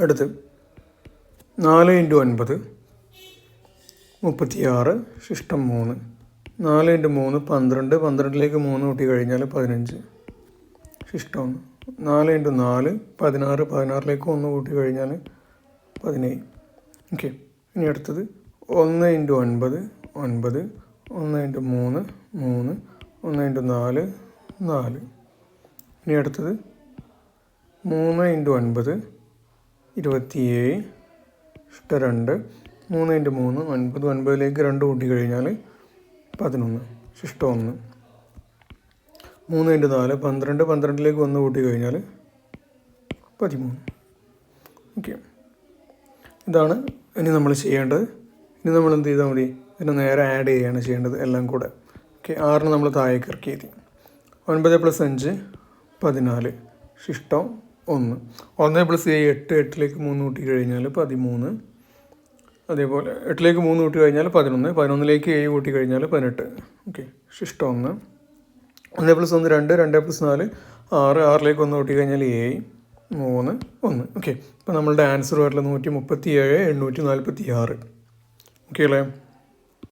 അടുത്ത് 4 × 9 36, ശിഷ്ടം 3. 4 × 3 12, 12ലേക്ക് 3 കൂട്ടി കഴിഞ്ഞാൽ 15, ശിഷ്ടം 1. 4 × 4 16, 16ലേക്ക് 1 കൂട്ടി കഴിഞ്ഞാൽ 17. ഓക്കെ. ഇനി അടുത്തത് 1 × 9 9, 1 × 3 3, 1 × 4 4. ഇനി അടുത്തത് 3 × 9 27, ശിഷ്ടം 2. 3 × 3 9, 9ലേക്ക് 2 കൂട്ടി കഴിഞ്ഞാൽ 11, ശിഷ്ടം 1. 3 × 4 12, 12ലേക്ക് 1 കൂട്ടി കഴിഞ്ഞാൽ 13. ഓക്കെ. ഇതാണ് ഇനി നമ്മൾ ചെയ്യേണ്ടത്. ഇനി നമ്മൾ എന്ത് ചെയ്താൽ മതി? ഇതിനെ നേരെ ആഡ് ചെയ്യുകയാണ് ചെയ്യേണ്ടത് എല്ലാം കൂടെ. ഓക്കെ. 6 നമ്മൾ താഴേക്ക് ഇറക്കി എഴുതി. 9 + 5 14, ശിഷ്ടം 1. 1 + 7 8, 8ലേക്ക് 3 കൂട്ടി കഴിഞ്ഞാൽ 13. അതേപോലെ 8ലേക്ക് 3 കൂട്ടി കഴിഞ്ഞാൽ 11, 11ലേക്ക് 7 കൂട്ടി കഴിഞ്ഞാൽ 18. ഓക്കെ, ശിഷ്ടം 1. 1 + 1 2, 2 + 4 6, 6ലേക്ക് 1 കൂട്ടി കഴിഞ്ഞാൽ 7 3 1. ഓക്കെ. അപ്പോൾ നമ്മളുടെ ആൻസർ വരുന്നത് 137 846. ഓക്കെ അല്ലേ?